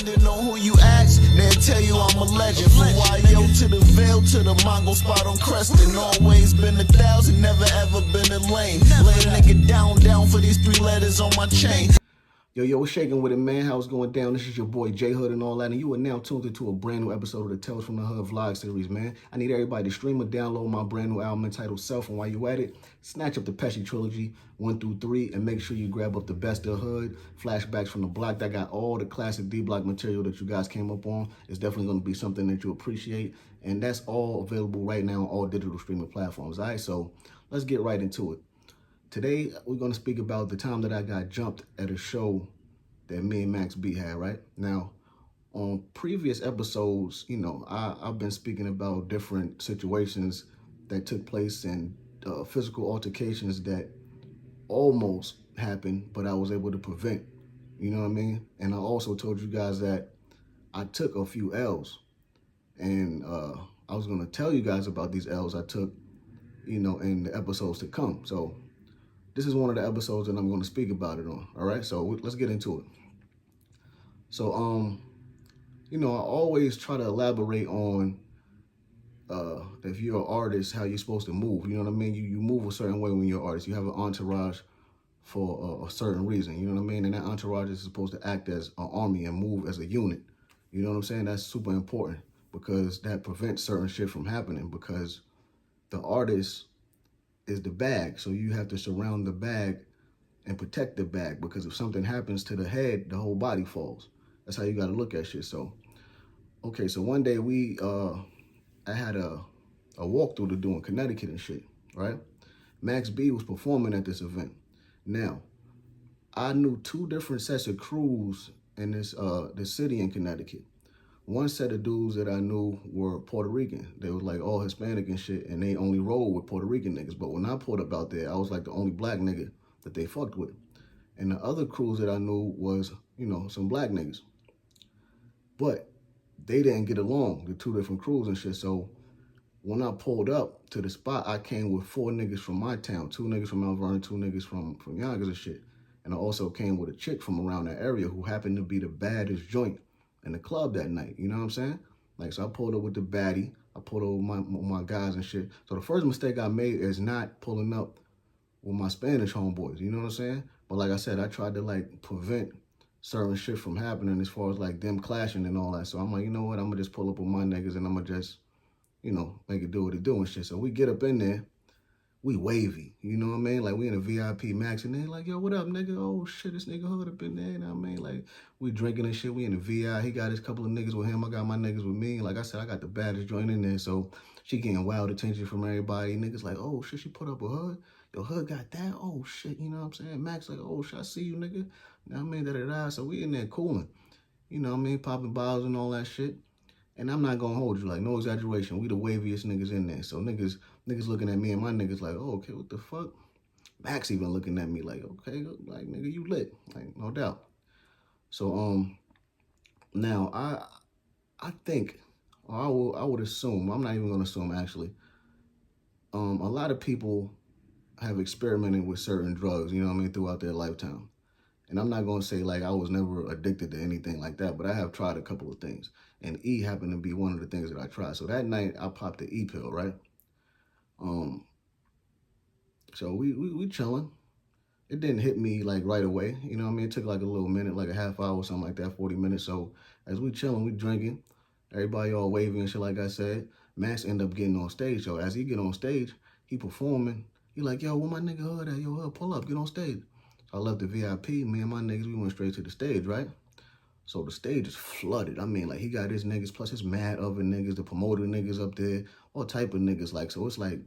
Depending on who you ask, they'll tell you I'm a legend. From YO to the Veil to the Mongo spot on Creston. Always been 1,000, never ever been a lame. Lay a nigga down for these 3 letters on my chain. Yo, what's shaking with it, man? How's going down? This is your boy J Hood and all that, and you are now tuned into a brand new episode of the Tales from the Hood vlog series, man. I need everybody to stream or download my brand new album entitled Self, and while you at it, snatch up the Pesci trilogy 1 through 3, and make sure you grab up the Best of Hood, Flashbacks from the Block. That got all the classic D-Block material that you guys came up on. It's definitely going to be something that you appreciate, and that's all available right now on all digital streaming platforms. All right, so let's get right into it. Today, we're going to speak about the time that I got jumped at a show that me and Max B had, right? Now, on previous episodes, you know, I've been speaking about different situations that took place and physical altercations that almost happened, but I was able to prevent, you know what I mean? And I also told you guys that I took a few L's, and I was going to tell you guys about these L's I took, you know, in the episodes to come. So this is one of the episodes that I'm going to speak about it on. All right, so let's get into it. So, you know, I always try to elaborate on if you're an artist, how you're supposed to move. You know what I mean? You move a certain way when you're an artist. You have an entourage for a certain reason. You know what I mean? And that entourage is supposed to act as an army and move as a unit. You know what I'm saying? That's super important because that prevents certain shit from happening, because the artist is the bag. So you have to surround the bag and protect the bag, because if something happens to the head, the whole body falls. That's how you got to look at shit. So, okay, so one day I had a walkthrough to do in Connecticut and shit, right? Max B was performing at this event. Now, I knew 2 different sets of crews in this city in Connecticut. One set of dudes that I knew were Puerto Rican. They was like all Hispanic and shit, and they only rolled with Puerto Rican niggas. But when I pulled up out there, I was like the only black nigga that they fucked with. And the other crews that I knew was, you know, some black niggas. But they didn't get along, the 2 different crews and shit. So when I pulled up to the spot, I came with 4 niggas from my town, 2 niggas from Mount Vernon, 2 niggas from Yonkers and shit. And I also came with a chick from around that area who happened to be the baddest joint in the club that night. You know what I'm saying? Like, so I pulled up with the baddie. I pulled up with my guys and shit. So the first mistake I made is not pulling up with my Spanish homeboys. You know what I'm saying? But like I said, I tried to like prevent certain shit from happening as far as like them clashing and all that. So I'm like, you know what? I'm gonna just pull up with my niggas and I'm gonna just, you know, make it do what it do and shit. So we get up in there, we wavy, you know what I mean? Like we in a VIP Max and they like, yo, what up, nigga? Oh shit, this nigga Hood up in there, you know what I mean? Like we drinking and shit, we in the VI. He got his couple of niggas with him, I got my niggas with me. Like I said, I got the baddest joint in there, so she getting wild attention from everybody. Niggas like, oh shit, she put up a Hood. Yo, Hood got that? Oh shit, you know what I'm saying? Max like, oh shit, I see you, nigga. You know what I mean? Da-da-da. So we in there cooling. You know what I mean? Popping bottles and all that shit. And I'm not gonna hold you, like, no exaggeration. We the waviest niggas in there. So niggas looking at me and my niggas like, oh, okay, what the fuck? Max even looking at me like, okay, like, nigga, you lit. Like, no doubt. So, now, I think, or I would assume, I'm not even gonna assume, actually, a lot of people have experimented with certain drugs, you know what I mean, throughout their lifetime. And I'm not going to say like I was never addicted to anything like that, but I have tried a couple of things. And E happened to be one of the things that I tried. So that night I popped the E pill, right? So we chilling. It didn't hit me like right away. You know what I mean? It took like a little minute, like a half hour or something like that, 40 minutes. So as we chilling, we drinking, everybody all waving and shit like I said. Max ended up getting on stage. So as he get on stage, he performing. He like, yo, where my nigga Hood at? Yo, Hood, pull up, get on stage. So I left the VIP, me and my niggas, we went straight to the stage, right? So the stage is flooded. I mean, like, he got his niggas, plus his mad other niggas, the promoter niggas up there, all type of niggas, like, so it's like,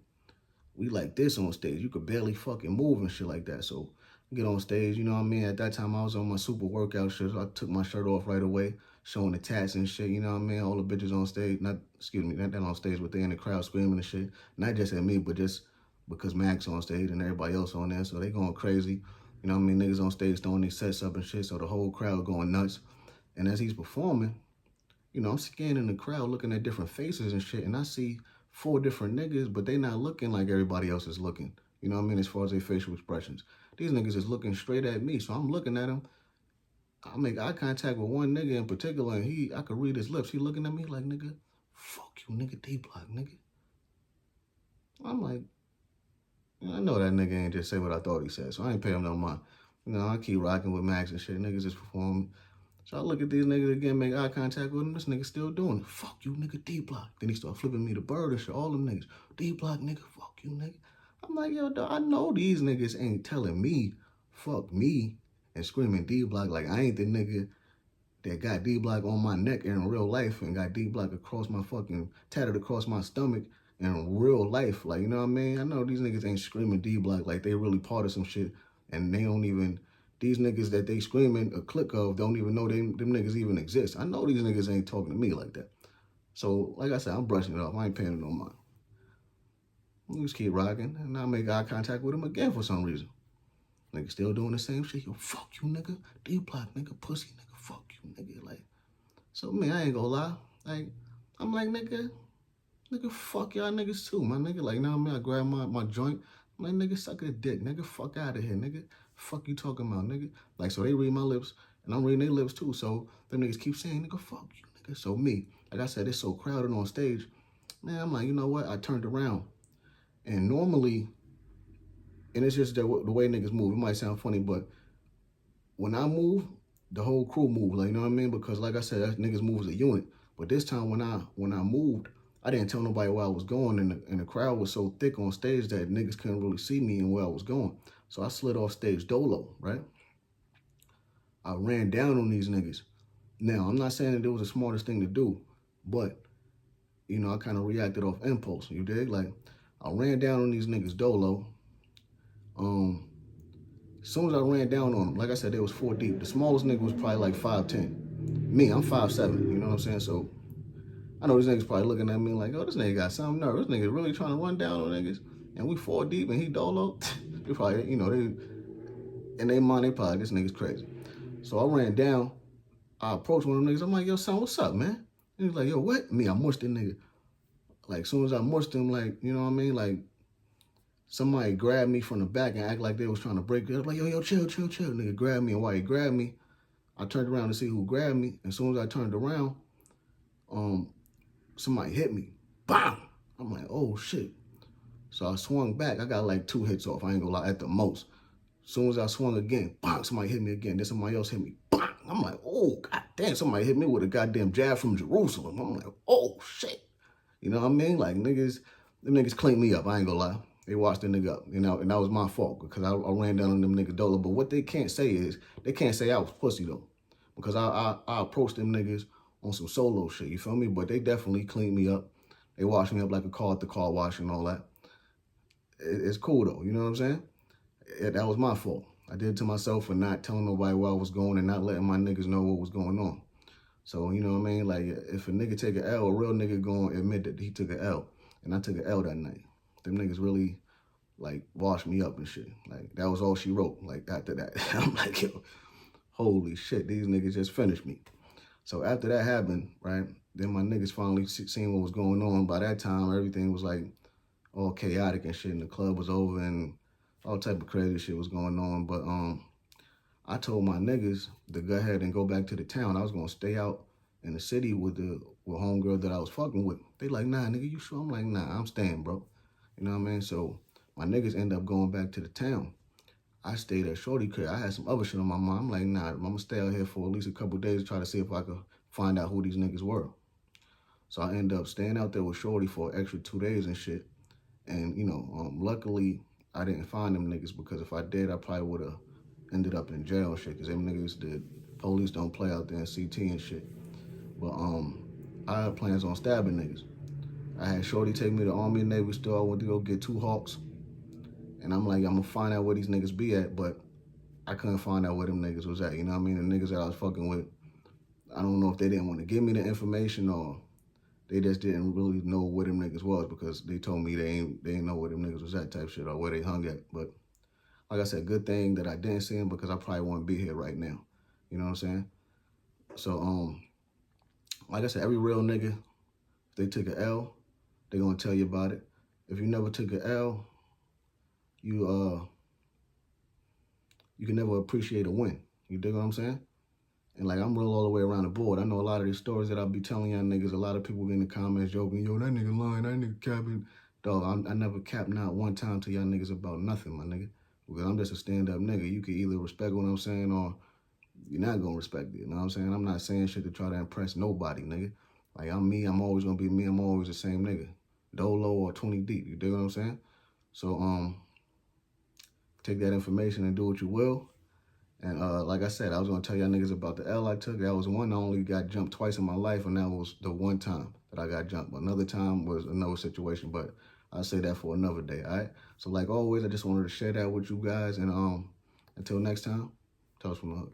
we like this on stage. You could barely fucking move and shit like that. So we get on stage, you know what I mean? At that time, I was on my super workout shit, so I took my shirt off right away, showing the tats and shit, you know what I mean? All the bitches on stage, not on stage, but they in the crowd screaming and shit. Not just at me, but just because Max on stage and everybody else on there, so they going crazy. You know what I mean? Niggas on stage throwing these sets up and shit, so the whole crowd going nuts. And as he's performing, you know, I'm scanning the crowd, looking at different faces and shit, and I see 4 different niggas, but they not looking like everybody else is looking. You know what I mean? As far as their facial expressions. These niggas is looking straight at me, so I'm looking at them. I make eye contact with one nigga in particular, and I could read his lips. He looking at me like, nigga, fuck you, nigga, D-block, nigga. I'm like, I know that nigga ain't just say what I thought he said, so I ain't pay him no mind. I keep rocking with Max and shit. Niggas just performing. So I look at these niggas again, make eye contact with him. This nigga still doing it. Fuck you, nigga, D-block. Then he start flipping me the bird and shit. All them niggas. D-block, nigga, fuck you, nigga. I'm like, yo, dog, I know these niggas ain't telling me, fuck me, and screaming D-block like I ain't the nigga that got D-block on my neck in real life and got D-block across my fucking, tatted across my stomach in real life. Like, you know what I mean? I know these niggas ain't screaming D-block like they really part of some shit, and they don't even, these niggas that they screaming a clique of don't even know them niggas even exist. I know these niggas ain't talking to me like that. So, like I said, I'm brushing it off. I ain't paying no mind. We just keep rocking, and I make eye contact with him again for some reason. Nigga still doing the same shit. Yo, fuck you, nigga. D-block, nigga. Pussy, nigga. Fuck you, nigga. Like, so, man, I ain't gonna lie. Like, I'm like, nigga, fuck y'all niggas too, my nigga. Like, now I grab my joint. I'm like, nigga, suck a dick. Nigga, fuck out of here, nigga. Fuck you talking about, nigga. Like, so they read my lips, and I'm reading their lips too. So them niggas keep saying, nigga, fuck you, nigga. So me, like I said, it's so crowded on stage. Man, I'm like, you know what? I turned around. And normally, and it's just the way niggas move. It might sound funny, but when I move, the whole crew move. Like, you know what I mean? Because like I said, that niggas move as a unit. But this time when I moved, I didn't tell nobody where I was going, and the crowd was so thick on stage that niggas couldn't really see me and where I was going. So I slid off stage dolo, right? I ran down on these niggas. Now, I'm not saying that it was the smartest thing to do, but, I kind of reacted off impulse, you dig? Like, I ran down on these niggas dolo. As soon as I ran down on them, like I said, they was 4 deep. The smallest nigga was probably like 5'10". Me, I'm 5'7", you know what I'm saying? So I know these niggas probably looking at me like, oh, this nigga got some nerve. This nigga really trying to run down on niggas. And we 4 deep and he dolo. They probably, in their mind, they probably, this nigga's crazy. So I ran down. I approached one of them niggas. I'm like, yo, son, what's up, man? And he's like, yo, what? Me, I mushed the nigga. Like, as soon as I mushed him, like, you know what I mean? Like, somebody grabbed me from the back and act like they was trying to break it up. Like, yo, chill. Nigga grabbed me. And while he grabbed me, I turned around to see who grabbed me. As soon as I turned around, somebody hit me. Bam! I'm like, oh, shit. So I swung back. I got like 2 hits off. I ain't gonna lie, at the most. As soon as I swung again, bang, somebody hit me again. Then somebody else hit me. Bang! I'm like, oh, goddamn, somebody hit me with a goddamn jab from Jerusalem. I'm like, oh, shit. You know what I mean? Like, them niggas cleaned me up. I ain't gonna lie. They washed the nigga up, and that was my fault because I ran down on them niggas dolo. But what they can't say is, they can't say I was pussy though, because I approached them niggas on some solo shit, you feel me? But they definitely cleaned me up. They washed me up like a car at the car wash and all that. It's cool though, you know what I'm saying? That was my fault. I did it to myself for not telling nobody where I was going and not letting my niggas know what was going on. So, you know what I mean? Like, if a nigga take an L, a real nigga gonna admit that he took an L. And I took an L that night. Them niggas really, like, washed me up and shit. Like, that was all she wrote, like, after that. I'm like, yo, holy shit, these niggas just finished me. So after that happened, right, then my niggas finally seen what was going on. By that time, everything was, like, all chaotic and shit, and the club was over, and all type of crazy shit was going on. But I told my niggas to go ahead and go back to the town. I was gonna stay out in the city with homegirl that I was fucking with. They like, nah, nigga, you sure? I'm like, nah, I'm staying, bro. You know what I mean? So my niggas end up going back to the town. I stayed at Shorty crib. I had some other shit on my mind. I'm like, nah, I'm gonna stay out here for at least a couple days to try to see if I could find out who these niggas were. So I end up staying out there with Shorty for an extra 2 days and shit. And, luckily, I didn't find them niggas, because if I did, I probably would have ended up in jail and shit, because them niggas, the police don't play out there in CT and shit. But I had plans on stabbing niggas. I had Shorty take me to Army and Navy store. I went to go get 2 Hawks. And I'm like, I'm gonna find out where these niggas be at, but I couldn't find out where them niggas was at, you know what I mean? The niggas that I was fucking with, I don't know if they didn't want to give me the information or they just didn't really know where them niggas was, because they told me they ain't know where them niggas was at type shit, or where they hung at. But like I said, good thing that I didn't see them, because I probably wouldn't be here right now. You know what I'm saying? So, like I said, every real nigga, if they took an L, they gonna tell you about it. If you never took an L, you can never appreciate a win. You dig what I'm saying? And like, I'm real all the way around the board. I know a lot of these stories that I'll be telling y'all niggas, a lot of people in the comments joking, yo, that nigga lying, that nigga capping. Dog, I never capped not one time to y'all niggas about nothing, my nigga. Because I'm just a stand-up nigga. You can either respect what I'm saying or you're not gonna respect it. You know what I'm saying? I'm not saying shit to try to impress nobody, nigga. Like, I'm me, I'm always gonna be me, I'm always the same nigga. Dolo or 20 deep, you dig what I'm saying? So, take that information and do what you will. And like I said, I was gonna tell y'all niggas about the L I took. That was one I only got jumped twice in my life, and that was the one time that I got jumped. Another time was another situation, but I'll say that for another day, all right? So like always, I just wanted to share that with you guys, and until next time, Tales from the Hood.